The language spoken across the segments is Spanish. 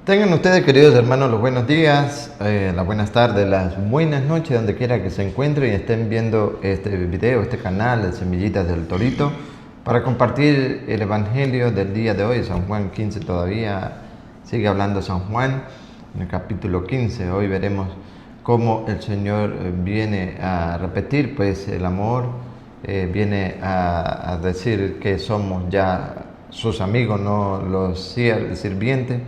Tengan ustedes, queridos hermanos, los buenos días, las buenas tardes, las buenas noches, donde quiera que se encuentren y estén viendo este video, este canal de Semillitas del Torito, para compartir el Evangelio del día de hoy. San Juan 15 todavía sigue hablando San Juan, en el capítulo 15. Hoy veremos cómo el Señor viene a repetir pues el amor, viene a decir que somos ya sus amigos, no los sirvientes.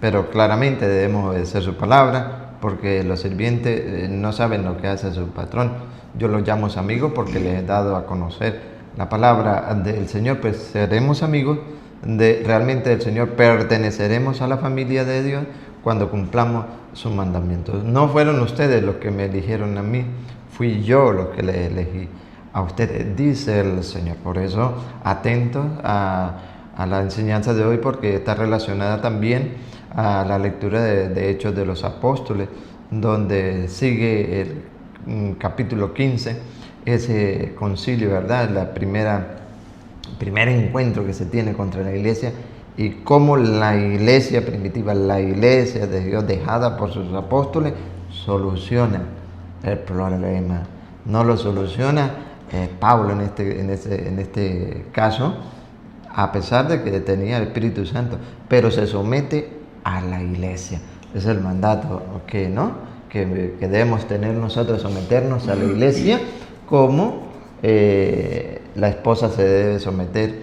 Pero claramente debemos obedecer su palabra, porque los sirvientes no saben lo que hace su patrón. Yo los llamo amigos porque les he dado a conocer la palabra del Señor, pues seremos amigos realmente del Señor, perteneceremos a la familia de Dios cuando cumplamos sus mandamientos. No fueron ustedes los que me eligieron a mí, fui yo los que les elegí a ustedes, dice el Señor. Por eso, atentos a la enseñanza de hoy, porque está relacionada también a la lectura de Hechos de los Apóstoles, donde sigue el capítulo 15, ese concilio, ¿verdad? Primer encuentro que se tiene contra la iglesia, y cómo la iglesia primitiva, la iglesia de Dios dejada por sus apóstoles, soluciona el problema. No lo soluciona Pablo en este caso, a pesar de que tenía el Espíritu Santo, pero se somete a la iglesia. Es el mandato que debemos tener nosotros, someternos a la iglesia, como la esposa se debe someter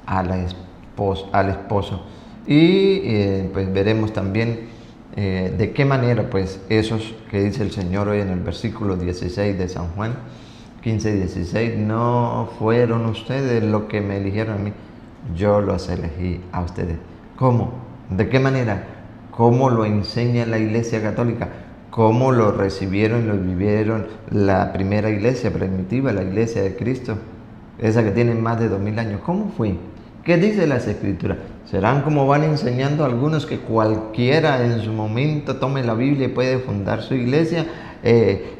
al esposo. Y pues veremos también de qué manera pues esos que dice el Señor hoy en el versículo 16 de San Juan 15:16, no fueron ustedes los que me eligieron a mí, yo los elegí a ustedes. ¿Cómo? ¿De qué manera? ¿Cómo lo enseña la Iglesia Católica? ¿Cómo lo recibieron y lo vivieron la primera iglesia primitiva, la Iglesia de Cristo? Esa que tiene más de 2000 años. ¿Cómo fue? ¿Qué dice las Escrituras? ¿Serán como van enseñando algunos, que cualquiera en su momento tome la Biblia y puede fundar su iglesia?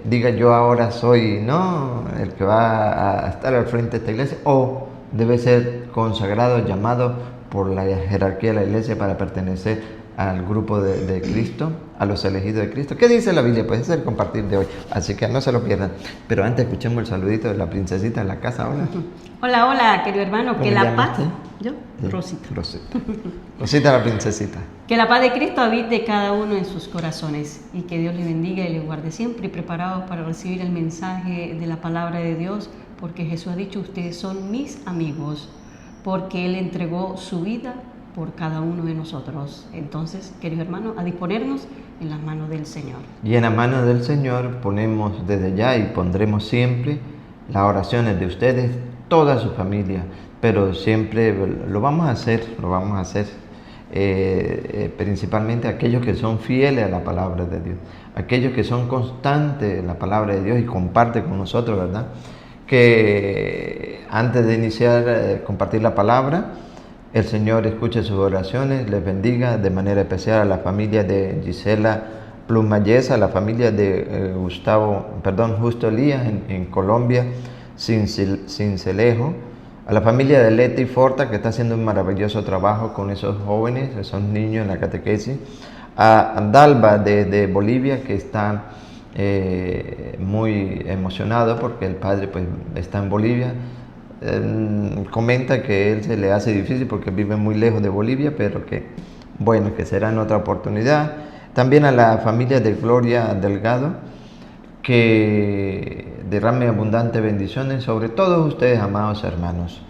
Diga, yo ahora soy el que va a estar al frente de esta iglesia, o debe ser consagrado, llamado por la jerarquía de la iglesia para pertenecer al grupo de Cristo, a los elegidos de Cristo. ¿Qué dice la Biblia? Pues es el compartir de hoy, así que no se lo pierdan. Pero antes escuchemos el saludito de la princesita en la casa. Hola, hola, querido hermano, que la paz... ¿Yo? Rosita. Rosita la princesita. Que la paz de Cristo habite cada uno en sus corazones, y que Dios le bendiga y le guarde siempre, y preparados para recibir el mensaje de la palabra de Dios, porque Jesús ha dicho, ustedes son mis amigos, porque Él entregó su vida por cada uno de nosotros. Entonces, queridos hermanos, a disponernos en las manos del Señor. Y en las manos del Señor ponemos desde ya y pondremos siempre las oraciones de ustedes, toda su familia, pero siempre lo vamos a hacer, principalmente aquellos que son fieles a la palabra de Dios, aquellos que son constantes en la palabra de Dios y comparten con nosotros, ¿verdad? Que antes de iniciar compartir la palabra, el Señor escuche sus oraciones, les bendiga de manera especial a la familia de Gisela Plumayesa, a la familia de Justo Elías en Colombia, Cincelejo, a la familia de Leti Forta, que está haciendo un maravilloso trabajo con esos jóvenes, esos niños en la catequesis, a Dalva de Bolivia, que está muy emocionado porque el padre pues está en Bolivia. Comenta que él se le hace difícil porque vive muy lejos de Bolivia, pero que será en otra oportunidad. También a la familia de Gloria Delgado, que derrame abundantes bendiciones sobre todos ustedes, amados hermanos.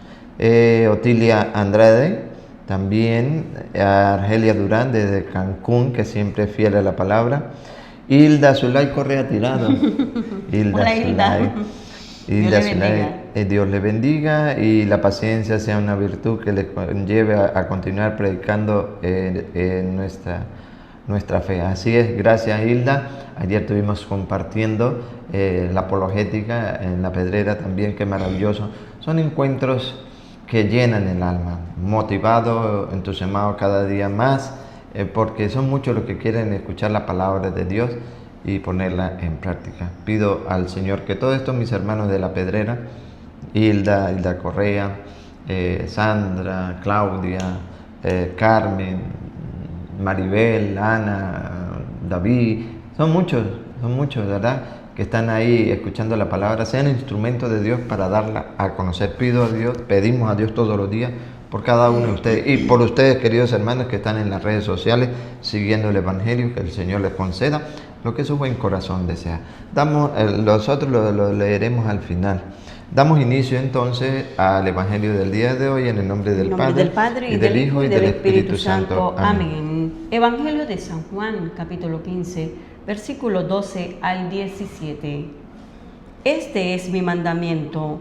Otilia Andrade, también a Argelia Durán desde Cancún, que siempre es fiel a la palabra. Hilda Zulay Correa Tirado. Hola, Hilda. Dios le bendiga y la paciencia sea una virtud que le lleve a continuar predicando nuestra fe. Así es, gracias Hilda. Ayer estuvimos compartiendo la apologética en La Pedrera también, qué maravilloso. Son encuentros que llenan el alma, motivado, entusiasmado cada día más, porque son muchos los que quieren escuchar la palabra de Dios y ponerla en práctica. Pido al Señor que todos estos mis hermanos de La Pedrera, Hilda Correa, Sandra, Claudia, Carmen, Maribel, Ana, David, son muchos, ¿verdad? Que están ahí escuchando la palabra, sean instrumentos de Dios para darla a conocer. Pedimos a Dios todos los días por cada uno de ustedes y por ustedes, queridos hermanos, que están en las redes sociales siguiendo el Evangelio, que el Señor les conceda lo que su buen corazón desea. Nosotros lo leeremos al final. Damos inicio entonces al Evangelio del día de hoy en el nombre del Padre, y del Hijo y del Espíritu Santo. Amén. Evangelio de San Juan, capítulo 15, versículos 12 al 17. Este es mi mandamiento,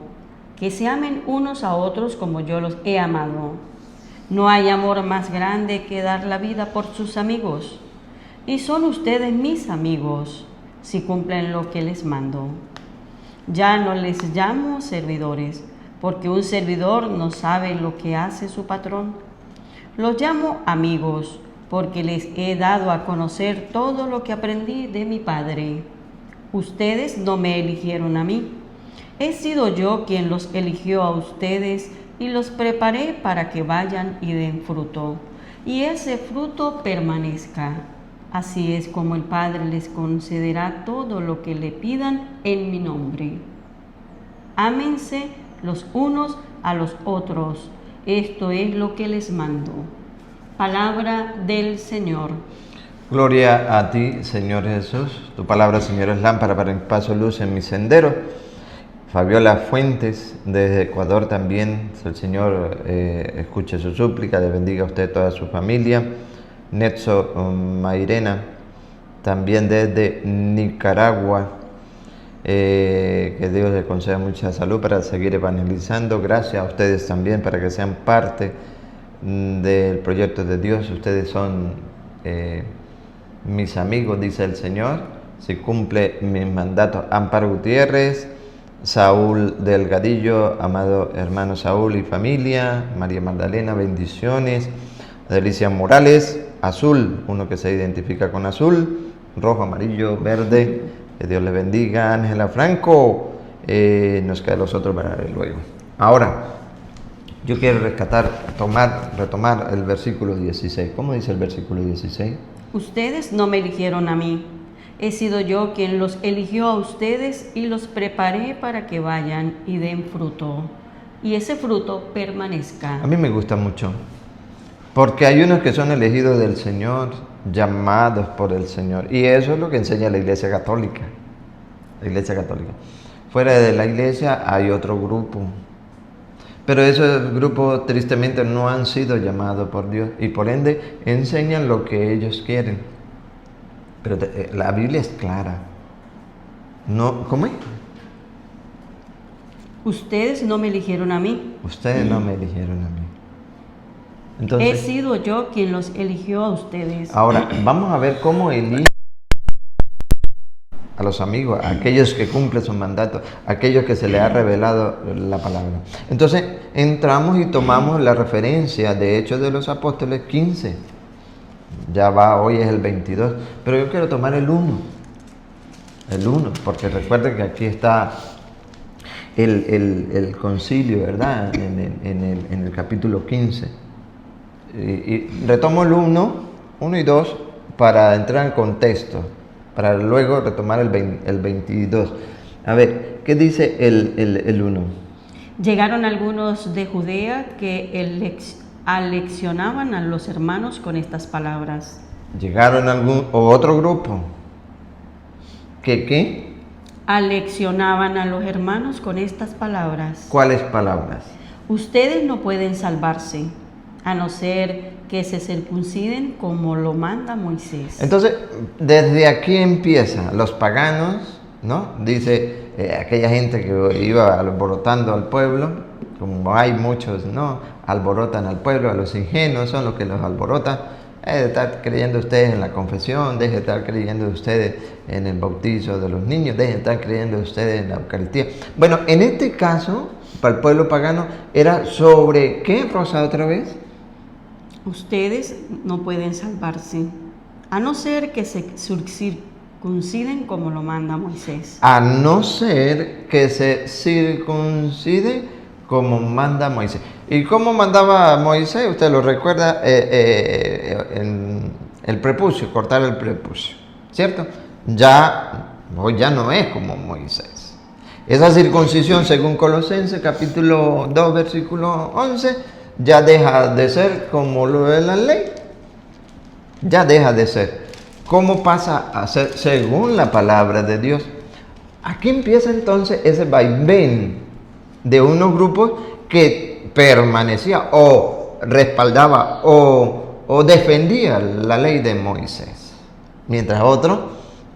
que se amen unos a otros como yo los he amado. No hay amor más grande que dar la vida por sus amigos. Y son ustedes mis amigos, si cumplen lo que les mando. Ya no les llamo servidores, porque un servidor no sabe lo que hace su patrón. Los llamo amigos, porque les he dado a conocer todo lo que aprendí de mi Padre. Ustedes no me eligieron a mí. He sido yo quien los eligió a ustedes y los preparé para que vayan y den fruto, y ese fruto permanezca. Así es como el Padre les concederá todo lo que le pidan en mi nombre. Ámense los unos a los otros. Esto es lo que les mando. Palabra del Señor. Gloria a ti, Señor Jesús. Tu palabra, Señor, es lámpara para mi paso, luz en mi sendero. Fabiola Fuentes, desde Ecuador también. El Señor escuche su súplica, le bendiga a usted y toda su familia. Netso Mairena, también desde Nicaragua. Que Dios le conceda mucha salud para seguir evangelizando. Gracias a ustedes también para que sean parte del proyecto de Dios. Ustedes son mis amigos, dice el Señor, si cumple mis mandatos. Amparo Gutiérrez, Saúl Delgadillo, amado hermano Saúl y familia, María Magdalena, bendiciones. Delicia Morales, azul, uno que se identifica con azul, rojo, amarillo, verde, que Dios le bendiga. Ángela Franco, nos queda los otros para ver luego. Ahora, yo quiero retomar el versículo 16. ¿Cómo dice el versículo 16? Ustedes no me eligieron a mí. He sido yo quien los eligió a ustedes y los preparé para que vayan y den fruto, y ese fruto permanezca. A mí me gusta mucho, porque hay unos que son elegidos del Señor, llamados por el Señor, y eso es lo que enseña la Iglesia Católica. La Iglesia Católica. Fuera de la Iglesia hay otro grupo, pero esos grupos tristemente no han sido llamados por Dios y por ende enseñan lo que ellos quieren. Pero la Biblia es clara. No, ¿cómo es? Ustedes no me eligieron a mí. Ustedes no me eligieron a mí. Entonces, he sido yo quien los eligió a ustedes. Ahora, vamos a ver cómo elige a los amigos, a aquellos que cumplen sus mandatos, a aquellos que se les ha revelado la palabra. Entonces, entramos y tomamos la referencia de Hechos de los Apóstoles 15. Ya va, hoy es el 22, pero yo quiero tomar el 1, porque recuerden que aquí está el concilio, ¿verdad? En el capítulo 15. Y retomo el 1 y 2 para entrar en contexto, para luego retomar el 22. A ver, ¿qué dice el 1? Llegaron algunos de Judea que aleccionaban a los hermanos con estas palabras. Llegaron otro grupo. ¿Qué? Aleccionaban a los hermanos con estas palabras. ¿Cuáles palabras? Ustedes no pueden salvarse, a no ser que se circunciden como lo manda Moisés. Entonces, desde aquí empieza, los paganos, ¿no? Dice aquella gente que iba alborotando al pueblo, como hay muchos, ¿no? Alborotan al pueblo, a los ingenuos son los que los alborotan. Deje de estar creyendo ustedes en la confesión, deje de estar creyendo ustedes en el bautizo de los niños, deje de estar creyendo ustedes en la Eucaristía. Bueno, en este caso, para el pueblo pagano, era sobre ¿qué, Rosa, otra vez? Ustedes no pueden salvarse, a no ser que se circunciden como lo manda Moisés. A no ser que se circuncide como manda Moisés. ¿Y cómo mandaba Moisés? Usted lo recuerda en el prepucio, cortar el prepucio, ¿cierto? Ya, hoy ya no es como Moisés. Esa circuncisión, según Colosenses capítulo 2, versículo 11, ya deja de ser como lo de la ley. Ya deja de ser. ¿Cómo pasa a ser según la palabra de Dios? Aquí empieza entonces ese vaivén de unos grupos que permanecía o respaldaba o defendía la ley de Moisés. Mientras otros,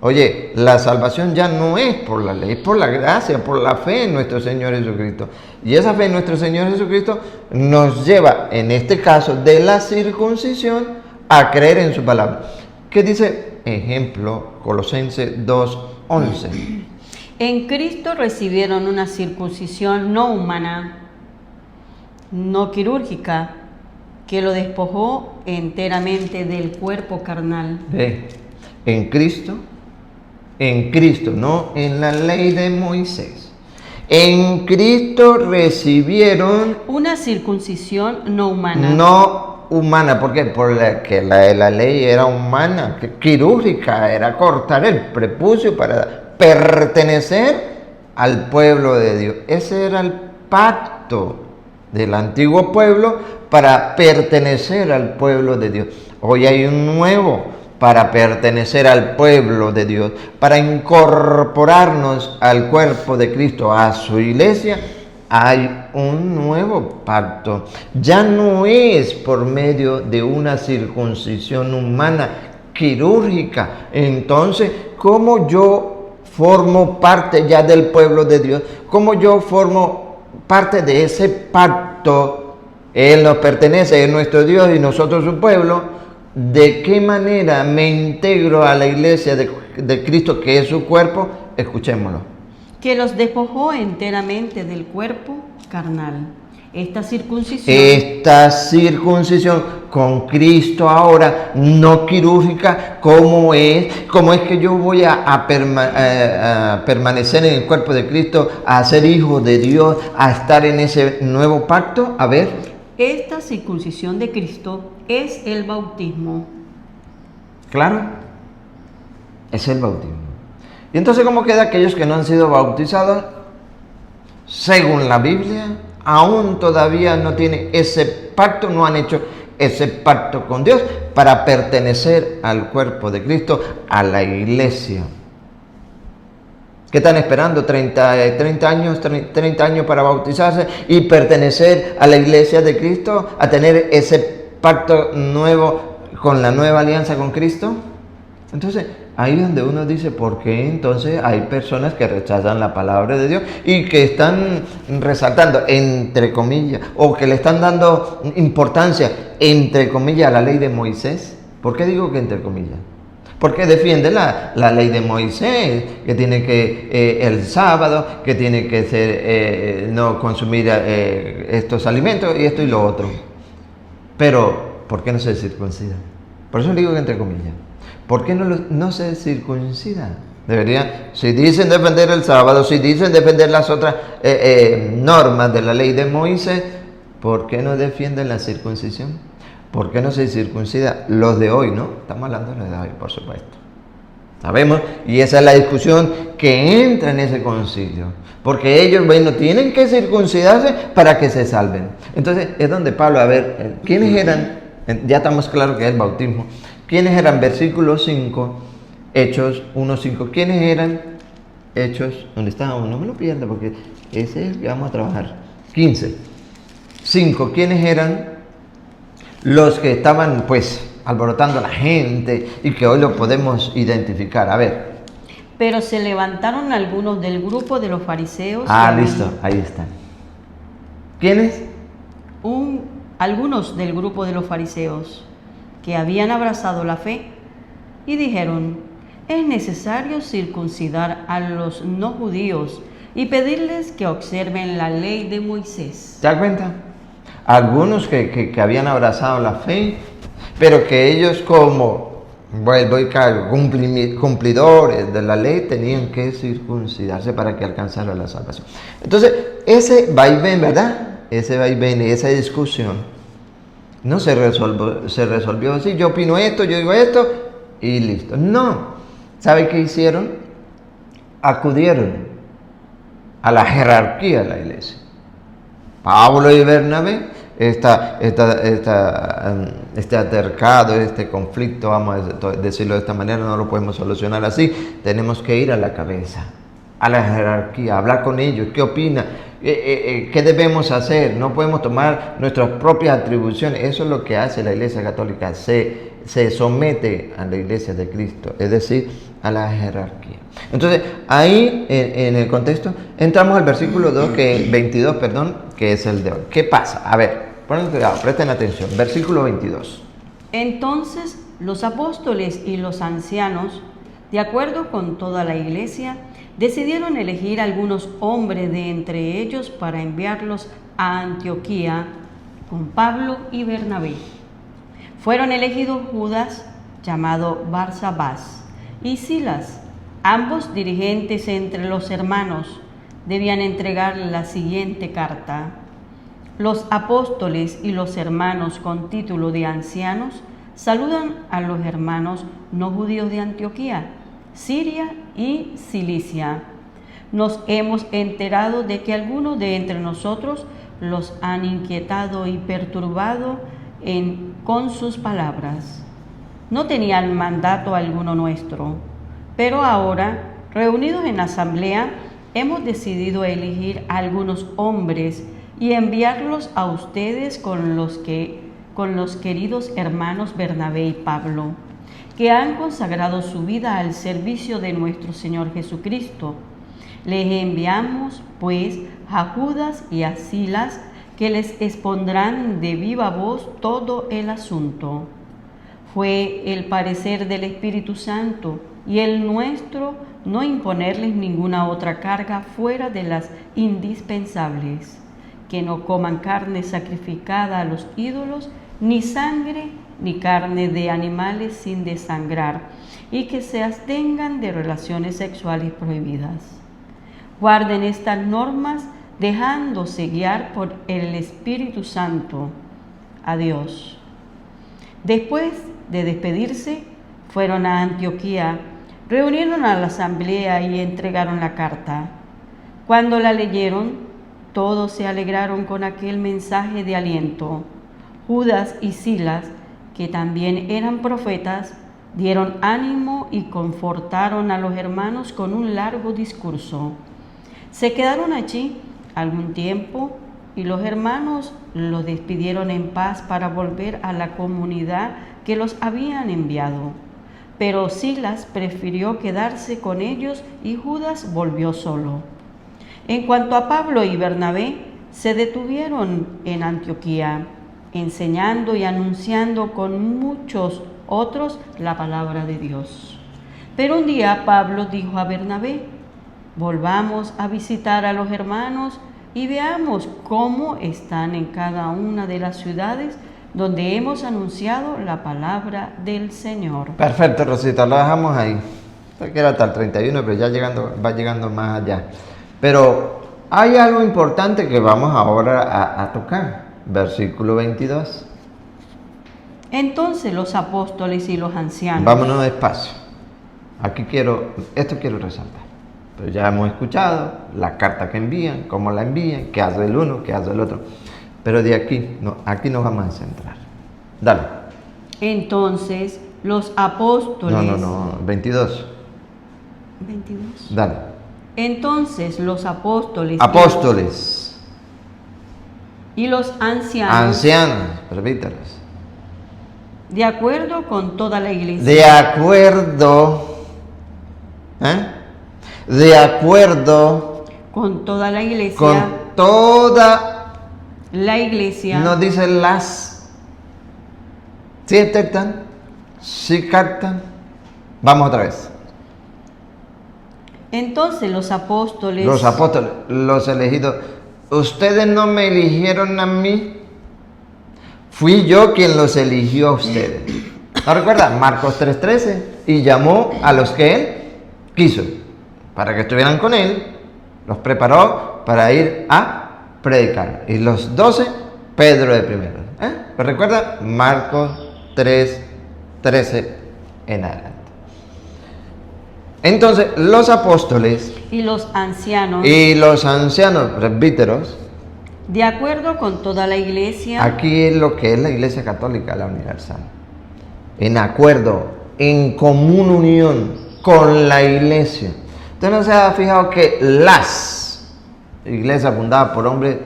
oye, la salvación ya no es por la ley, es por la gracia, por la fe en nuestro Señor Jesucristo. Y esa fe en nuestro Señor Jesucristo nos lleva, en este caso, de la circuncisión a creer en su palabra. ¿Qué dice? Ejemplo, Colosenses 2:11. En Cristo recibieron una circuncisión no humana, no quirúrgica, que lo despojó enteramente del cuerpo carnal. En Cristo, no en la ley de Moisés. En Cristo recibieron una circuncisión no humana. No humana, ¿por qué? Porque la ley era humana, quirúrgica, era cortar el prepucio para pertenecer al pueblo de Dios. Ese era el pacto del antiguo pueblo para pertenecer al pueblo de Dios. Hoy hay un nuevo para pertenecer al pueblo de Dios, para incorporarnos al cuerpo de Cristo, a su iglesia. Hay un nuevo pacto. Ya no es por medio de una circuncisión humana quirúrgica. Entonces, ¿cómo yo formo parte ya del pueblo de Dios? ¿Cómo yo formo parte de ese pacto? Él nos pertenece, es nuestro Dios y nosotros su pueblo. ¿De qué manera me integro a la iglesia de Cristo, que es su cuerpo? Escuchémoslo. Que los despojó enteramente del cuerpo carnal. Esta circuncisión con Cristo ahora, no quirúrgica, ¿cómo es? ¿Cómo es que yo voy a permanecer en el cuerpo de Cristo, a ser hijo de Dios, a estar en ese nuevo pacto? A ver. Esta circuncisión de Cristo es el bautismo. Claro, es el bautismo. Y entonces, ¿cómo queda aquellos que no han sido bautizados? Según la Biblia, aún todavía no tienen ese pacto, no han hecho ese pacto con Dios para pertenecer al cuerpo de Cristo, a la iglesia. ¿Qué están esperando? 30 años para bautizarse y pertenecer a la iglesia de Cristo, a tener ese pacto nuevo con la nueva alianza con Cristo. Entonces, ahí es donde uno dice, ¿por qué entonces hay personas que rechazan la palabra de Dios y que están resaltando, entre comillas, o que le están dando importancia, entre comillas, a la ley de Moisés? ¿Por qué digo que entre comillas? Porque defiende la ley de Moisés, que tiene que el sábado, que tiene que ser no consumir estos alimentos y esto y lo otro. Pero, ¿por qué no se circuncida? Por eso digo que entre comillas. ¿Por qué no se circuncida? Debería, si dicen defender el sábado, si dicen defender las otras normas de la ley de Moisés, ¿por qué no defienden la circuncisión? ¿Por qué no se circuncida los de hoy, no? Estamos hablando de los de hoy, por supuesto. Sabemos, y esa es la discusión que entra en ese concilio. Porque ellos, bueno, tienen que circuncidarse para que se salven. Entonces, es donde Pablo, a ver, ¿quiénes eran? Ya estamos claros que es el bautismo. ¿Quiénes eran? Versículo 5, Hechos 1:5. ¿Quiénes eran? Hechos, ¿dónde está? No me lo pierda porque ese es el que vamos a trabajar. 15. 5. ¿Quiénes eran? Los que estaban, pues, alborotando a la gente y que hoy lo podemos identificar. A ver. Pero se levantaron algunos del grupo de los fariseos. Listo, ahí están. ¿Quiénes? Algunos del grupo de los fariseos que habían abrazado la fe y dijeron: es necesario circuncidar a los no judíos y pedirles que observen la ley de Moisés. ¿Te das cuenta? Algunos que habían abrazado la fe, pero que ellos, como cumplidores de la ley, tenían que circuncidarse para que alcanzara la salvación. Entonces, ese vaivén, ¿verdad? Ese vaivén, esa discusión, No se resolvió así, yo opino esto, yo digo esto y listo. No. ¿Sabe qué hicieron? Acudieron a la jerarquía de la iglesia. Pablo y Bernabé, este altercado, este conflicto, vamos a decirlo de esta manera, no lo podemos solucionar así. Tenemos que ir a la cabeza, a la jerarquía, hablar con ellos. ¿Qué opina? ¿Qué debemos hacer? No podemos tomar nuestras propias atribuciones. Eso es lo que hace la Iglesia Católica. Se somete a la Iglesia de Cristo, es decir, a la jerarquía. Entonces, ahí en el contexto, entramos al versículo 22, que es el de hoy. ¿Qué pasa? A ver, ponen cuidado, presten atención. Versículo 22. Entonces los apóstoles y los ancianos, de acuerdo con toda la iglesia, decidieron elegir algunos hombres de entre ellos para enviarlos a Antioquía con Pablo y Bernabé. Fueron elegidos Judas, llamado Barsabás, y Silas. Ambos dirigentes entre los hermanos debían entregar la siguiente carta: los apóstoles y los hermanos con título de ancianos saludan a los hermanos no judíos de Antioquía, Siria y Cilicia. Nos hemos enterado de que algunos de entre nosotros los han inquietado y perturbado con sus palabras. No tenían mandato alguno nuestro, pero ahora, reunidos en asamblea, hemos decidido elegir a algunos hombres y enviarlos a ustedes con los queridos hermanos Bernabé y Pablo, que han consagrado su vida al servicio de nuestro Señor Jesucristo. Les enviamos, pues, a Judas y a Silas, que les expondrán de viva voz todo el asunto. Fue el parecer del Espíritu Santo y el nuestro no imponerles ninguna otra carga fuera de las indispensables: que no coman carne sacrificada a los ídolos, ni sangre, ni carne de animales sin desangrar, y que se abstengan de relaciones sexuales prohibidas. Guarden estas normas dejándose guiar por el Espíritu Santo. Adiós. Después de despedirse, fueron a Antioquía, reunieron a la asamblea y entregaron la carta. Cuando la leyeron, todos se alegraron con aquel mensaje de aliento. Judas y Silas, que también eran profetas, dieron ánimo y confortaron a los hermanos con un largo discurso. Se quedaron allí algún tiempo y los hermanos los despidieron en paz para volver a la comunidad que los habían enviado. Pero Silas prefirió quedarse con ellos y Judas volvió solo. En cuanto a Pablo y Bernabé, se detuvieron en Antioquía, enseñando y anunciando con muchos otros la palabra de Dios. Pero un día Pablo dijo a Bernabé: volvamos a visitar a los hermanos y veamos cómo están en cada una de las ciudades donde hemos anunciado la palabra del Señor. Perfecto, Rosita, lo dejamos ahí. Esto que era hasta el 31, pero ya va llegando más allá. Pero hay algo importante que vamos ahora a tocar. Versículo 22. Entonces los apóstoles y los ancianos. Vámonos despacio. Esto quiero resaltar. Pero ya hemos escuchado la carta que envían, cómo la envían, qué hace el uno, qué hace el otro. Pero de aquí nos vamos a centrar. Dale. Entonces los apóstoles. No, 22. 22. Dale. Entonces los apóstoles. Y los ancianos. Ancianos, repítalos. De acuerdo con toda la iglesia. De acuerdo. De acuerdo. Con toda la iglesia. Con toda la iglesia. No dice las. ¿Sí detectan? ¿Sí captan? Vamos otra vez. Entonces los apóstoles. Los elegidos. Ustedes no me eligieron a mí. Fui yo quien los eligió a ustedes. ¿No recuerdan? Marcos 3:13. Y llamó a los que él quiso, para que estuvieran con él. Los preparó para ir a predicar. Y los 12, Pedro de primero. Pero recuerda Marcos 3:13 en adelante. Entonces, los apóstoles y los ancianos, presbíteros, de acuerdo con toda la iglesia, aquí es lo que es la Iglesia Católica, la Universal, en acuerdo, en común unión con la iglesia. ¿Usted no se ha fijado que las iglesias fundadas por hombres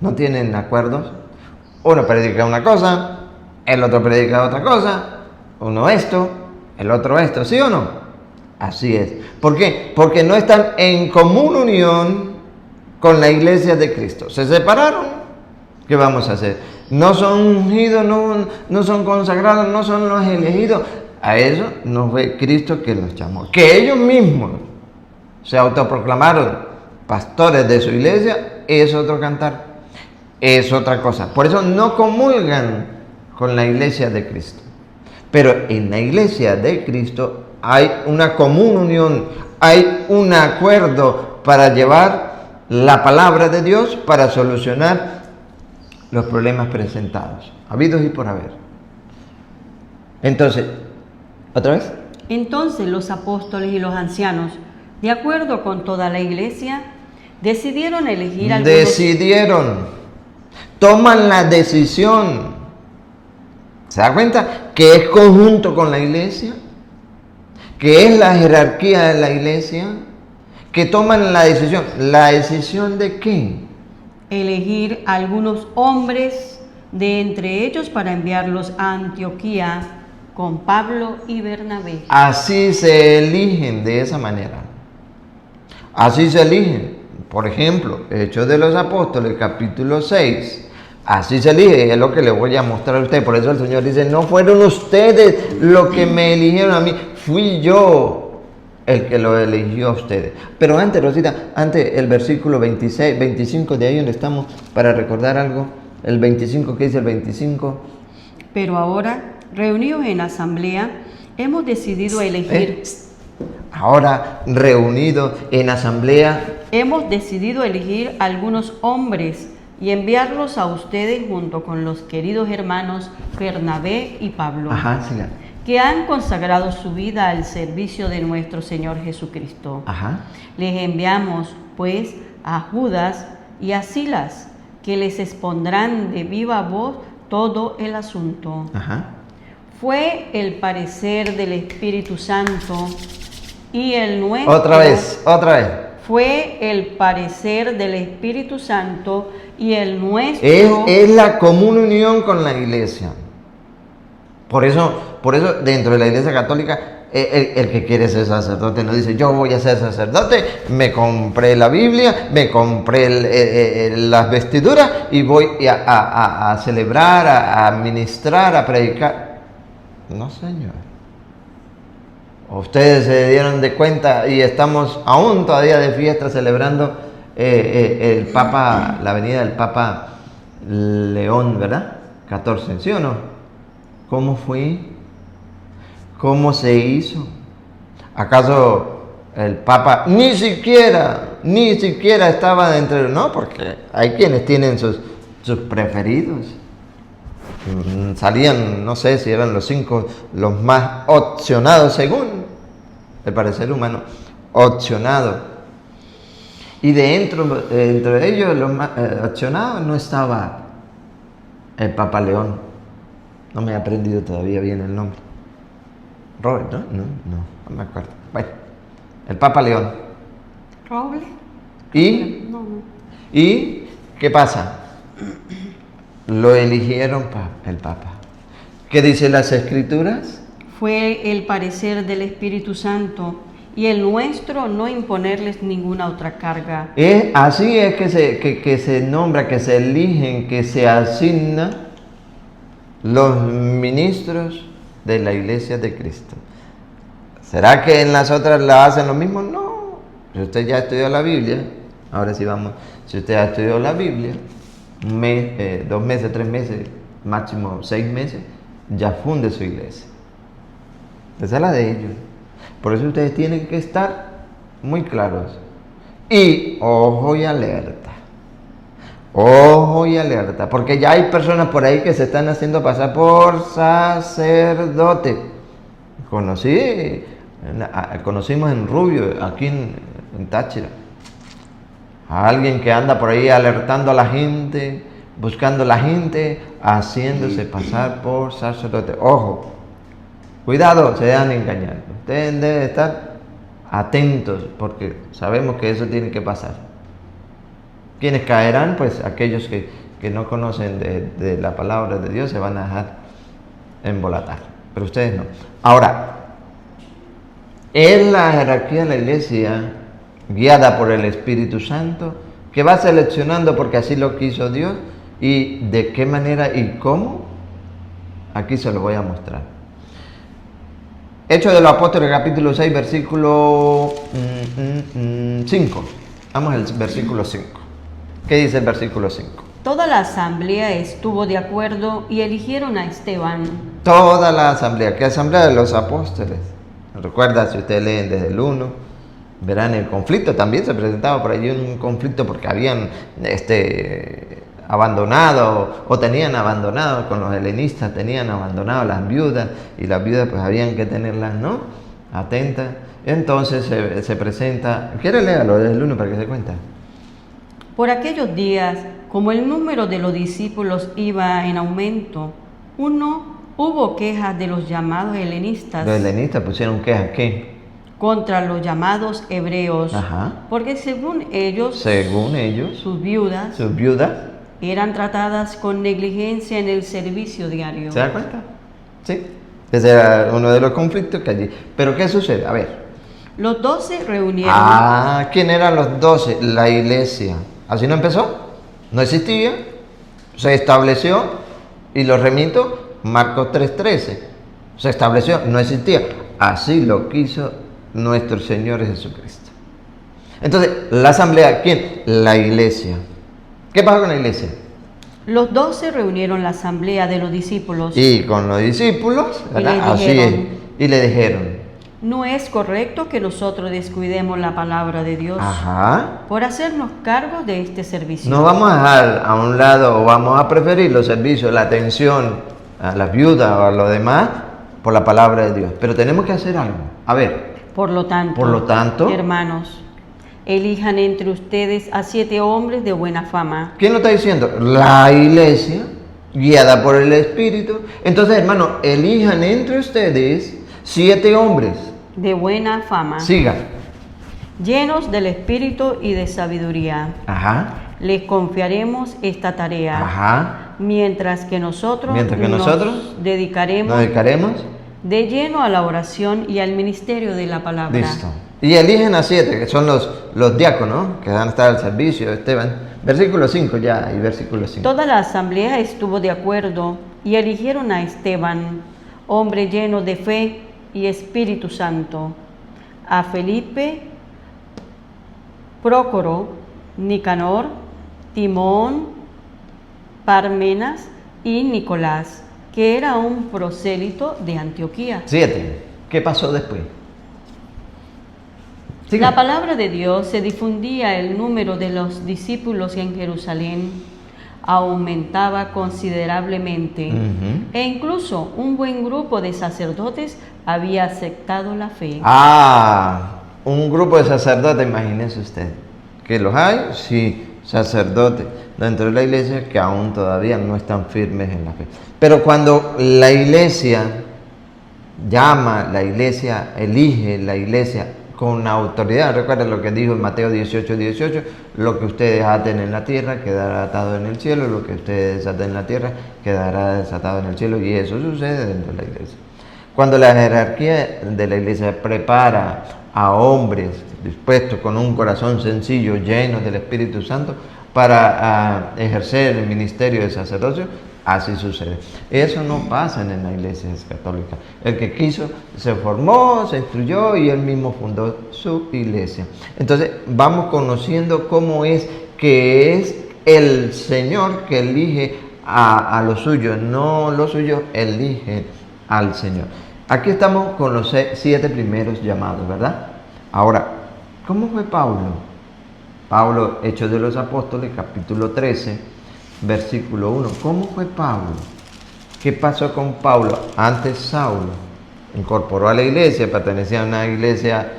no tienen acuerdos? Uno predica una cosa, el otro predica otra cosa, uno esto, el otro esto, ¿sí o no? Así es. ¿Por qué? Porque no están en común unión con la iglesia de Cristo. Se separaron. ¿Qué vamos a hacer? No son ungidos, no son consagrados, no son los elegidos. A eso no fue Cristo que los llamó. Que ellos mismos se autoproclamaron pastores de su iglesia, es otro cantar, es otra cosa. Por eso no comulgan con la iglesia de Cristo. Pero en la iglesia de Cristo hay una común unión, hay un acuerdo para llevar la palabra de Dios para solucionar los problemas presentados, habidos y por haber. Entonces, ¿otra vez? Entonces los apóstoles y los ancianos, de acuerdo con toda la iglesia, decidieron elegir toman la decisión. ¿Se da cuenta que es conjunto con la iglesia? Que es la jerarquía de la iglesia, que toman la decisión. ¿La decisión de qué? Elegir algunos hombres de entre ellos para enviarlos a Antioquía con Pablo y Bernabé. Así se eligen de esa manera. Así se eligen. Por ejemplo, Hechos de los Apóstoles, capítulo 6. Así se elige, es lo que le voy a mostrar a usted. Por eso el Señor dice, no fueron ustedes los que me eligieron a mí, fui yo el que lo eligió a ustedes. Pero antes, Rosita, antes el versículo 26, 25 de ahí donde estamos, para recordar algo, el 25, ¿qué dice el 25? Pero ahora, reunidos en asamblea, hemos decidido elegir... Ahora, reunidos en asamblea, hemos decidido elegir algunos hombres y enviarlos a ustedes junto con los queridos hermanos Bernabé y Pablo, que han consagrado su vida al servicio de nuestro Señor Jesucristo. Les enviamos, pues, a Judas y a Silas, que les expondrán de viva voz todo el asunto. Fue el parecer del Espíritu Santo y el nuestro... Otra vez. Fue el parecer del Espíritu Santo y el nuestro... Es la común unión con la iglesia. Por eso dentro de la iglesia católica, el que quiere ser sacerdote no dice, yo voy a ser sacerdote, me compré la Biblia, me compré las vestiduras y voy a celebrar, a ministrar, a predicar. No, señor. Ustedes se dieron de cuenta y estamos aún todavía de fiesta celebrando el Papa, la venida del Papa León, ¿verdad? 14, ¿sí o no? ¿Cómo fue? ¿Cómo se hizo? ¿Acaso el Papa ni siquiera estaba dentro? No, porque hay quienes tienen sus preferidos. Salían, no sé si eran los 5 los más opcionados según el parecer humano, opcionados. Y dentro de ellos, los más opcionados, no estaba el Papa León. No me he aprendido todavía bien el nombre. Robert, no me acuerdo. Bueno, el Papa León. ¿Roble? ¿Y? No. ¿Y qué pasa? Lo eligieron el Papa. ¿Qué dicen las Escrituras? Fue el parecer del Espíritu Santo y el nuestro no imponerles ninguna otra carga. Así es que se nombra, que se eligen, que se asignan los ministros de la Iglesia de Cristo. ¿Será que en las otras la hacen lo mismo? No. Si usted ya estudió la Biblia, ahora sí vamos, si usted ya estudió la Biblia, 2 meses, 3 meses, máximo 6 meses, ya funde su iglesia. Esa es la de ellos. Por eso ustedes tienen que estar muy claros. Y ojo y alerta. Ojo y alerta, porque ya hay personas por ahí que se están haciendo pasar por sacerdote. Conocimos en Rubio, aquí en Táchira, a alguien que anda por ahí alertando a la gente, buscando a la gente, haciéndose pasar por sacerdote. Ojo, cuidado, se dejan engañar. Ustedes deben estar atentos, porque sabemos que eso tiene que pasar. ¿Quiénes caerán? Pues aquellos que no conocen de la palabra de Dios se van a dejar embolatar, pero ustedes no. Ahora, es la jerarquía de la iglesia, guiada por el Espíritu Santo, que va seleccionando porque así lo quiso Dios, y de qué manera y cómo, aquí se lo voy a mostrar. Hechos de los Apóstoles, capítulo 6, versículo 5. Vamos al versículo 5. ¿Qué dice el versículo 5? Toda la asamblea estuvo de acuerdo y eligieron a Esteban. Toda la asamblea. ¿Qué asamblea? De los apóstoles. Recuerda, si ustedes leen desde el 1, verán el conflicto. También se presentaba por allí un conflicto porque habían abandonado o tenían abandonado con los helenistas, tenían abandonado las viudas, y las viudas pues habían que tenerlas, ¿no?, atentas. Entonces se presenta. ¿Quiere leerlo desde el 1 para que se cuenta? Por aquellos días, como el número de los discípulos iba en aumento, hubo quejas de los llamados helenistas. Los helenistas pusieron quejas, ¿qué? Contra los llamados hebreos. Ajá. Porque según ellos, sus viudas eran tratadas con negligencia en el servicio diario. ¿Se da cuenta? Sí. Ese era uno de los conflictos que allí. Pero ¿qué sucede? A ver. Los 12 reunieron. ¿Quién eran los 12? La iglesia. Así no empezó, no existía, se estableció, y lo remito, Marcos 3:13, se estableció, no existía, así lo quiso nuestro Señor Jesucristo. Entonces, la asamblea, ¿quién? La iglesia. ¿Qué pasó con la iglesia? Los 12 reunieron la asamblea de los discípulos. Y con los discípulos, ¿verdad? Así es, y le dijeron: no es correcto que nosotros descuidemos la palabra de Dios. Ajá. Por hacernos cargo de este servicio. No vamos a dejar a un lado, o vamos a preferir los servicios, la atención a las viudas o a lo demás por la palabra de Dios. Pero tenemos que hacer algo. A ver. Por lo tanto, hermanos, elijan entre ustedes a 7 hombres de buena fama. ¿Quién lo está diciendo? La iglesia, guiada por el Espíritu. Entonces, hermanos, elijan entre ustedes 7 hombres de buena fama. Siga. Llenos del Espíritu y de sabiduría. Ajá. Les confiaremos esta tarea. Ajá. Mientras que nosotros nos dedicaremos de lleno a la oración y al ministerio de la palabra. Listo. Y eligen a 7, que son los diáconos, que van a estar al servicio, Esteban. Versículo 5 ya, y versículo 5. Toda la asamblea estuvo de acuerdo y eligieron a Esteban, hombre lleno de fe y Espíritu Santo, a Felipe, Prócoro, Nicanor, Timón, Parmenas y Nicolás, que era un prosélito de Antioquía. 7. ¿Qué pasó después? Sigue. La palabra de Dios se difundía, el número de los discípulos en Jerusalén aumentaba considerablemente, e incluso un buen grupo de sacerdotes había aceptado la fe. Un grupo de sacerdotes, imagínese usted, que los hay, sí, sacerdotes dentro de la iglesia que aún todavía no están firmes en la fe. Pero cuando la iglesia llama, la iglesia elige, la iglesia con autoridad, recuerda lo que dijo en Mateo 18:18, lo que ustedes aten en la tierra quedará atado en el cielo, lo que ustedes desaten en la tierra quedará desatado en el cielo, y eso sucede dentro de la iglesia. Cuando la jerarquía de la iglesia prepara a hombres dispuestos con un corazón sencillo, llenos del Espíritu Santo, para ejercer el ministerio de sacerdocio, así sucede. Eso no pasa en la iglesia católica. El que quiso se formó, se instruyó y él mismo fundó su iglesia. Entonces vamos conociendo cómo es que es el Señor que elige a los suyos, no los suyos eligen al Señor. Aquí estamos con los 7 primeros llamados, ¿verdad? Ahora, ¿cómo fue Pablo? Pablo, Hechos de los Apóstoles, capítulo 13, versículo 1. ¿Cómo fue Pablo? ¿Qué pasó con Pablo? Antes Saulo incorporó a la iglesia, pertenecía a una iglesia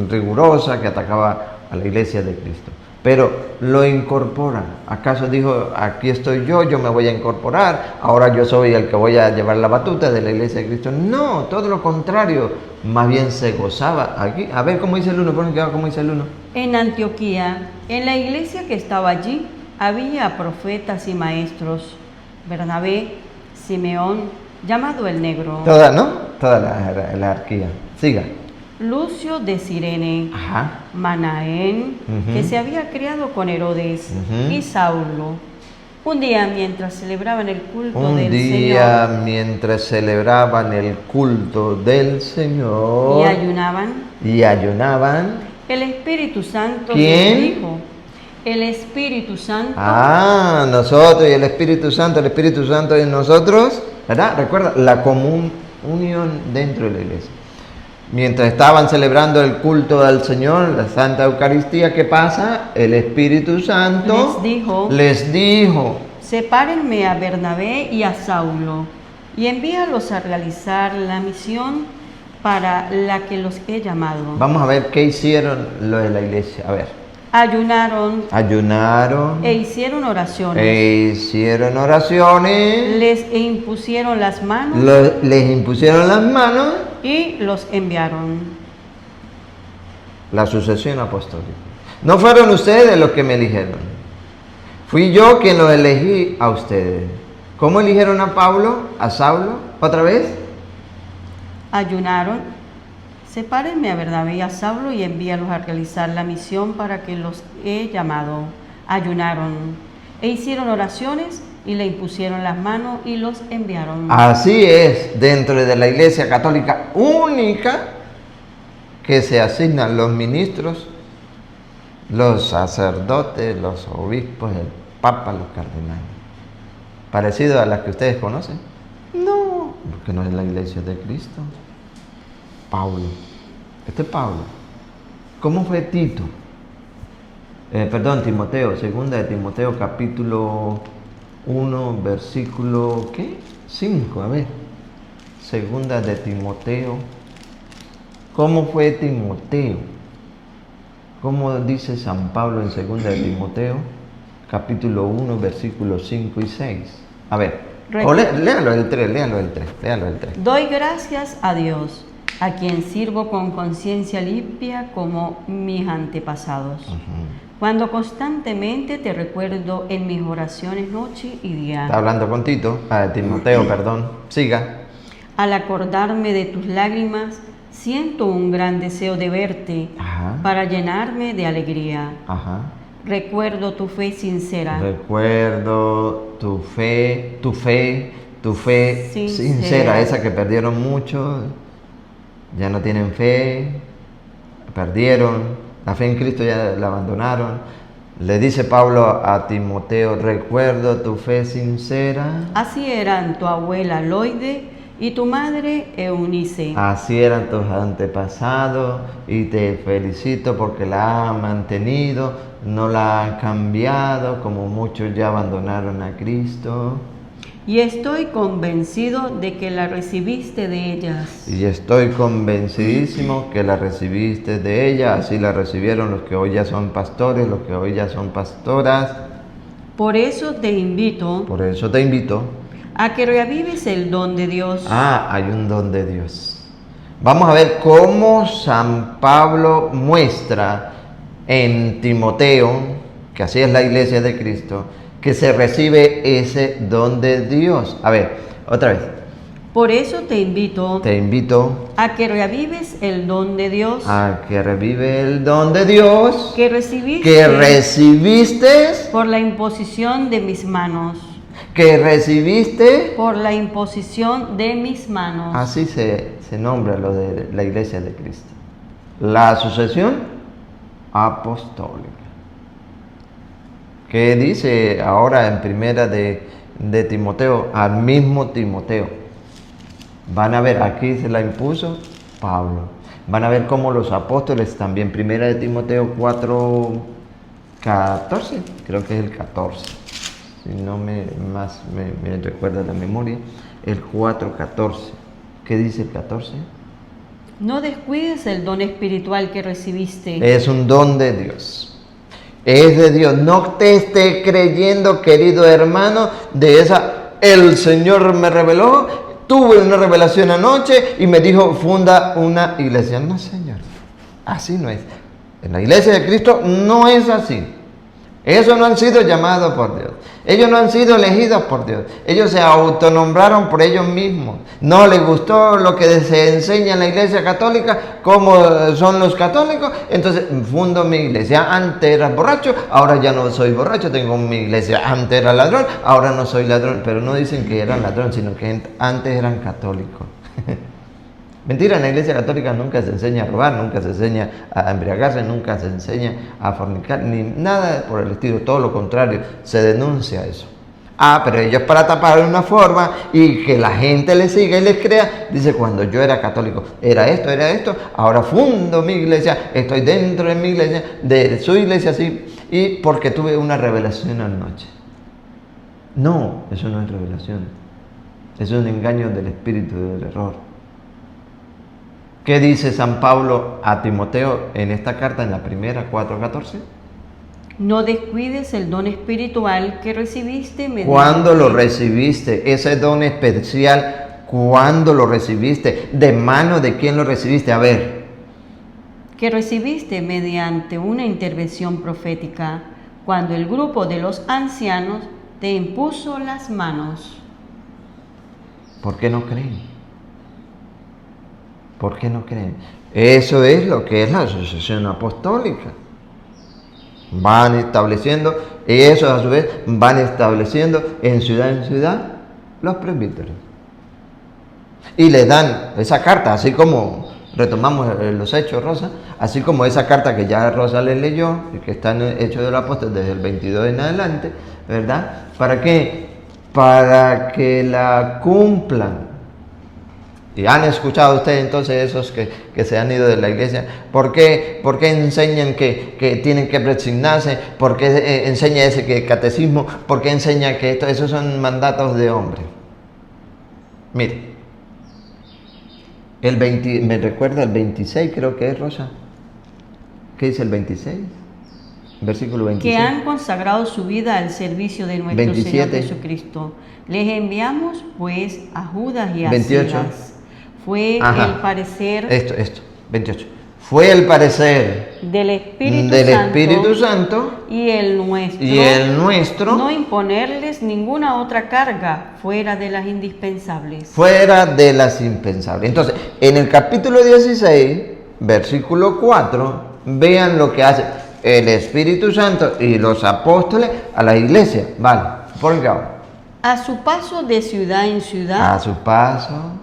rigurosa que atacaba a la iglesia de Cristo. Pero lo incorpora. ¿Acaso dijo, aquí estoy yo me voy a incorporar, ahora yo soy el que voy a llevar la batuta de la iglesia de Cristo? No, todo lo contrario, más bien se gozaba aquí. A ver cómo dice el 1, ponen que cómo dice el 1. En Antioquía, en la iglesia que estaba allí, había profetas y maestros, Bernabé, Simeón, llamado el Negro, Toda la jerarquía. Siga. Lucio de Cirene, Ajá. Manaén, que se había criado con Herodes, y Saulo. Un día mientras celebraban el culto del Señor Mientras celebraban el culto del Señor y ayunaban, el Espíritu Santo ¿quién? les dijo, el Espíritu Santo, nosotros y el Espíritu Santo en nosotros, ¿verdad? Recuerda, la común unión dentro de la iglesia. Mientras estaban celebrando el culto del Señor, la Santa Eucaristía, ¿qué pasa? El Espíritu Santo les dijo, sepárenme a Bernabé y a Saulo, y envíalos a realizar la misión para la que los he llamado. Vamos a ver qué hicieron los de la iglesia. A ver. Ayunaron E hicieron oraciones. Les impusieron las manos. Y los enviaron. La sucesión apostólica. No fueron ustedes los que me eligieron. Fui yo quien los elegí a ustedes. ¿Cómo eligieron a Pablo, a Saulo? ¿Otra vez? Ayunaron. Sepárenme a Bernabé y a Saulo y envíalos a realizar la misión para que los he llamado. Ayunaron e hicieron oraciones y le impusieron las manos y los enviaron. Así es, dentro de la Iglesia Católica única que se asignan los ministros, los sacerdotes, los obispos, el Papa, los cardenales. ¿Parecido a las que ustedes conocen? No, porque no es la Iglesia de Cristo. Pablo. Este es Pablo. ¿Cómo fue Tito? Timoteo. Segunda de Timoteo, capítulo 1, versículo, ¿qué? 5, a ver. Segunda de Timoteo. ¿Cómo fue Timoteo? ¿Cómo dice San Pablo en segunda de Timoteo? Capítulo 1, versículos 5 y 6. A ver. Léalo el 3. Doy gracias a Dios, a quien sirvo con conciencia limpia como mis antepasados, cuando constantemente te recuerdo en mis oraciones noche y día. Está hablando con Timoteo, perdón. Siga. Al acordarme de tus lágrimas, siento un gran deseo de verte para llenarme de alegría. Recuerdo tu fe sincera. Recuerdo tu fe sincera, esa que perdieron mucho. Ya no tienen fe, perdieron, la fe en Cristo ya la abandonaron. Le dice Pablo a Timoteo, recuerdo tu fe sincera. Así eran tu abuela Loide y tu madre Eunice. Así eran tus antepasados y te felicito porque la has mantenido, no la has cambiado como muchos ya abandonaron a Cristo. Y estoy convencido de que la recibiste de ellas. Y estoy convencidísimo que la recibiste de ellas. Así la recibieron los que hoy ya son pastores, los que hoy ya son pastoras. Por eso te invito a que reavives el don de Dios. Hay un don de Dios. Vamos a ver cómo San Pablo muestra en Timoteo, que así es la iglesia de Cristo, que se recibe ese don de Dios. A ver, otra vez. Por eso te invito a que reavives el don de Dios. Que revive el don de Dios. Que recibiste por la imposición de mis manos. Por la imposición de mis manos. Así se nombra lo de la iglesia de Cristo. La sucesión apostólica. ¿Qué dice ahora en primera de Timoteo? Al mismo Timoteo. Van a ver, aquí se la impuso Pablo. Van a ver cómo los apóstoles también, primera de Timoteo 4:14, creo que es el 14, si no me recuerda la memoria, el 4:14. ¿Qué dice el 14? No descuides el don espiritual que recibiste. Es un don de Dios. Es de Dios. No te esté creyendo, querido hermano, el Señor me reveló, tuve una revelación anoche y me dijo, funda una iglesia. No, Señor, así no es. En la iglesia de Cristo no es así. Ellos no han sido llamados por Dios. Ellos no han sido elegidos por Dios. Ellos se autonombraron por ellos mismos. No les gustó lo que se enseña en la iglesia católica, cómo son los católicos. Entonces fundo mi iglesia. Antes era borracho, ahora ya no soy borracho, tengo mi iglesia. Antes era ladrón, ahora no soy ladrón. Pero no dicen que eran ladrón, sino que antes eran católicos. Mentira, en la iglesia católica nunca se enseña a robar, nunca se enseña a embriagarse, nunca se enseña a fornicar, ni nada por el estilo, todo lo contrario, se denuncia eso. Pero ellos para tapar de una forma y que la gente les siga y les crea, dice, cuando yo era católico, era esto, ahora fundo mi iglesia, estoy dentro de mi iglesia, de su iglesia, sí, y porque tuve una revelación anoche. No, eso no es revelación, es un engaño del espíritu del error. ¿Qué dice San Pablo a Timoteo en esta carta, en la primera, 4:14? No descuides el don espiritual que recibiste. ¿Cuándo lo recibiste? Ese don especial, ¿cuándo lo recibiste? ¿De mano de quién lo recibiste? A ver. Que recibiste mediante una intervención profética, cuando el grupo de los ancianos te impuso las manos. ¿Por qué no creen? ¿Por qué no creen? Eso es lo que es la asociación apostólica. Van estableciendo, y eso a su vez van estableciendo en ciudad los presbíteros. Y les dan esa carta, así como retomamos los Hechos, Rosa, así como esa carta que ya Rosa les leyó, y que está en el Hechos del Apóstol desde el 22 en adelante, ¿verdad? ¿Para qué? Para que la cumplan. Y han escuchado ustedes entonces esos que se han ido de la iglesia. ¿Por qué enseñan que tienen que presignarse? ¿Por qué enseña ese catecismo? ¿Por qué enseña que esos son mandatos de hombre? Mire, me recuerda el 26, creo que es, Rosa. ¿Qué dice el 26? Versículo 26. Que han consagrado su vida al servicio de nuestro 27. Señor Jesucristo. Les enviamos pues a Judas y a 28. Silas. Fue el parecer. 28. Fue el parecer del Espíritu Santo y el nuestro. No imponerles ninguna otra carga fuera de las indispensables. Entonces, en el capítulo 16, versículo 4, vean lo que hace el Espíritu Santo y los apóstoles a la iglesia. Vale, por favor. A su paso de ciudad en ciudad. A su paso,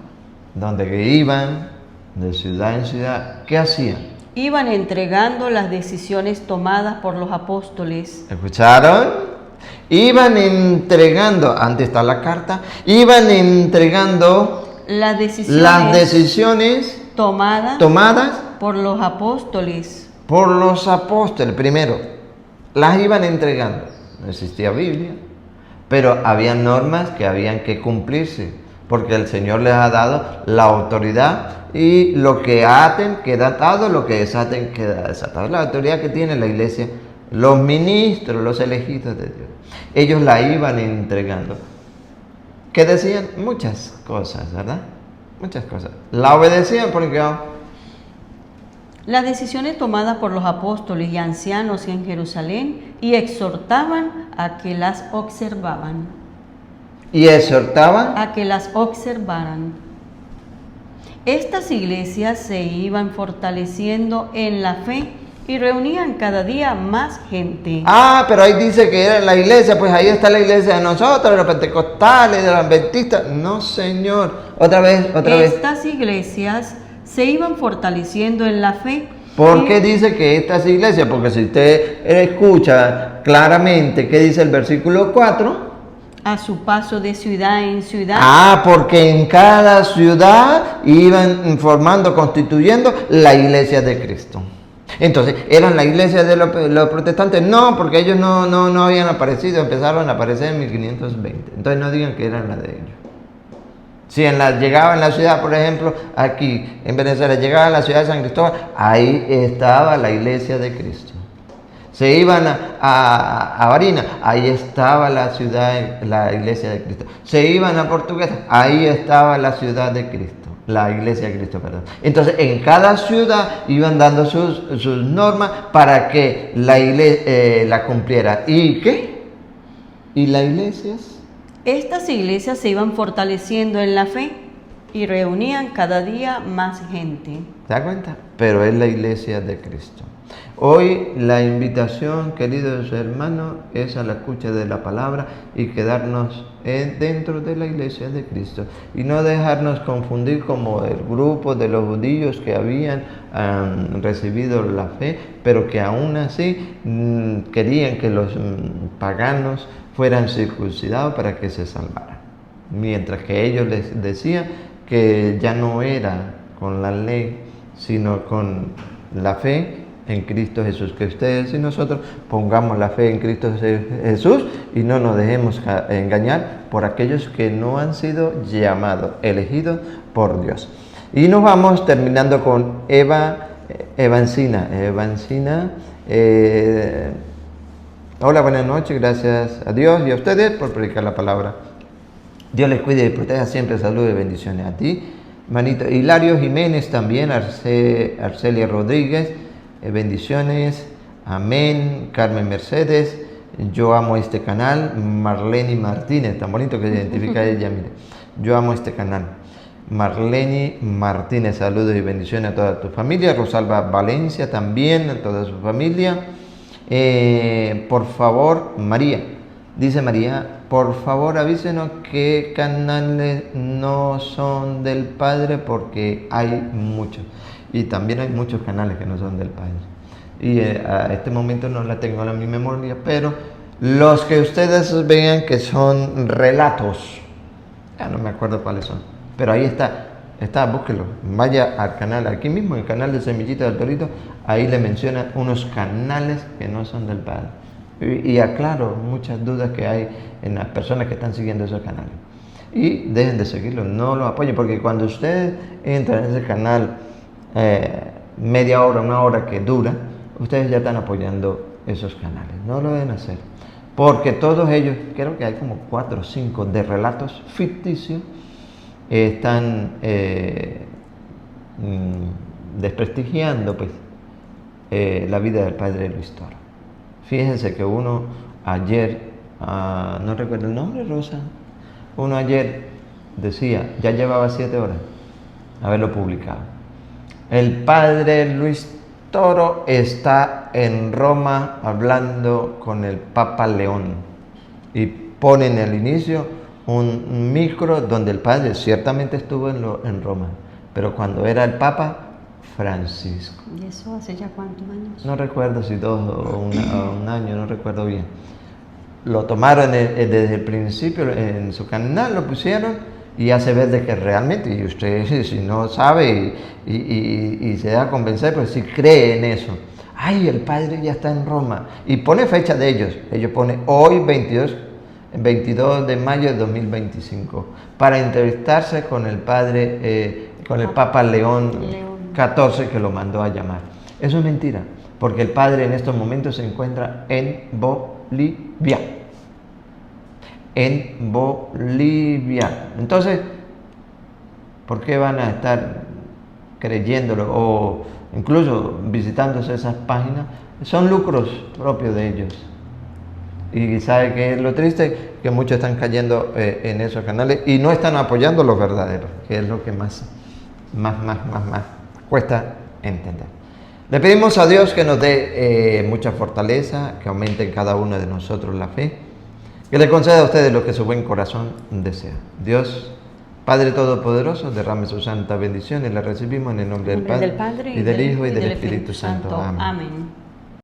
donde que iban, de ciudad en ciudad, ¿qué hacían? Iban entregando las decisiones tomadas por los apóstoles. ¿Escucharon? Iban entregando, antes está la carta, iban entregando las decisiones tomadas por los apóstoles. Por los apóstoles, primero, las iban entregando. No existía Biblia, pero había normas que habían que cumplirse, porque el Señor les ha dado la autoridad y lo que aten queda atado, lo que desaten queda desatado. La autoridad que tiene la iglesia, los ministros, los elegidos de Dios. Ellos la iban entregando. ¿Qué decían? Muchas cosas, ¿verdad? Muchas cosas. La obedecían porque... Las decisiones tomadas por los apóstoles y ancianos en Jerusalén y exhortaban a que las observaban. A que las observaran. Estas iglesias se iban fortaleciendo en la fe y reunían cada día más gente. Pero ahí dice que era la iglesia, pues ahí está la iglesia de nosotros, de los pentecostales, de los adventistas. No, Señor. Otra vez. Estas iglesias se iban fortaleciendo en la fe. ¿Por qué dice que estas iglesias? Porque si usted escucha claramente qué dice el versículo 4, A su paso de ciudad en ciudad. Ah, porque en cada ciudad iban formando, constituyendo la iglesia de Cristo. Entonces, ¿eran la iglesia de los protestantes? No, porque ellos no habían aparecido, empezaron a aparecer en 1520. Entonces no digan que eran la de ellos. Si llegaba en la ciudad, por ejemplo, aquí en Venezuela, llegaba a la ciudad de San Cristóbal, ahí estaba la iglesia de Cristo. Se iban a Barinas, ahí estaba la ciudad, la iglesia de Cristo. Se iban a Portuguesa, ahí estaba la ciudad de Cristo, la iglesia de Cristo, perdón. Entonces, en cada ciudad iban dando sus normas para que la iglesia la cumpliera. ¿Y qué? ¿Y las iglesias? Estas iglesias se iban fortaleciendo en la fe y reunían cada día más gente. ¿Te das cuenta? Pero es la iglesia de Cristo. Hoy la invitación, queridos hermanos, es a la escucha de la palabra y quedarnos dentro de la iglesia de Cristo y no dejarnos confundir como el grupo de los judíos que habían recibido la fe, pero que aún así querían que los paganos fueran circuncidados para que se salvaran. Mientras que ellos les decían que ya no era con la ley, sino con la fe en Cristo Jesús, que ustedes y nosotros pongamos la fe en Cristo Jesús y no nos dejemos engañar por aquellos que no han sido llamados, elegidos por Dios. Y nos vamos terminando con Evancina. Hola, buenas noches, gracias a Dios y a ustedes por predicar la palabra. Dios les cuide y proteja siempre, salud y bendiciones a ti, manito. Hilario Jiménez también, Arcelia Rodríguez, bendiciones, amén. Carmen Mercedes, yo amo este canal. Marlene Martínez, tan bonito que se identifica ella, mire, yo amo este canal. Marlene Martínez, saludos y bendiciones a toda tu familia. Rosalba Valencia también, a toda su familia. Por favor, María, dice María, por favor avísenos qué canales no son del Padre, porque hay muchos. Y también hay muchos canales que no son del Padre. Y a este momento no la tengo en mi memoria, pero los que ustedes vean que son relatos, ya no me acuerdo cuáles son, pero ahí está, búsquelo. Vaya al canal, aquí mismo, el canal de Semillita del Torito, ahí le menciona unos canales que no son del Padre. Y aclaro muchas dudas que hay en las personas que están siguiendo esos canales. Y dejen de seguirlo, no lo apoyen, porque cuando ustedes entran en ese canal, media hora, una hora que dura, ustedes ya están apoyando esos canales. No lo deben hacer, porque todos ellos, creo que hay como 4 o 5 de relatos ficticios, están desprestigiando pues la vida del padre Luis Toro. Fíjense que uno ayer, no recuerdo el nombre, Rosa, uno ayer decía, ya llevaba 7 horas haberlo publicado. El padre Luis Toro está en Roma hablando con el Papa León y pone en el inicio un micro donde el padre ciertamente estuvo en Roma, pero cuando era el Papa Francisco. ¿Y eso hace ya cuántos años? No recuerdo si 2 o un año, no recuerdo bien. Lo tomaron desde el principio en su canal, lo pusieron y hace ver de que realmente, y usted si no sabe y se da a convencer, pues si cree en eso. Ay, el padre ya está en Roma. Y pone fecha de ellos ponen hoy 22 de mayo de 2025, para entrevistarse con el padre, con el Papa León XIV, que lo mandó a llamar. Eso es mentira, porque el padre en estos momentos se encuentra en Bolivia. En Bolivia. Entonces, ¿por qué van a estar creyéndolo o incluso visitándose esas páginas? Son lucros propios de ellos. Y ¿sabe qué es lo triste? Que muchos están cayendo en esos canales y no están apoyando los verdaderos, que es lo que más cuesta entender. Le pedimos a Dios que nos dé mucha fortaleza, que aumente en cada uno de nosotros la fe, que le conceda a ustedes lo que su buen corazón desea. Dios, Padre Todopoderoso, derrame su santa bendición y la recibimos en el nombre del Padre, y del Hijo y del Espíritu Santo. Amén.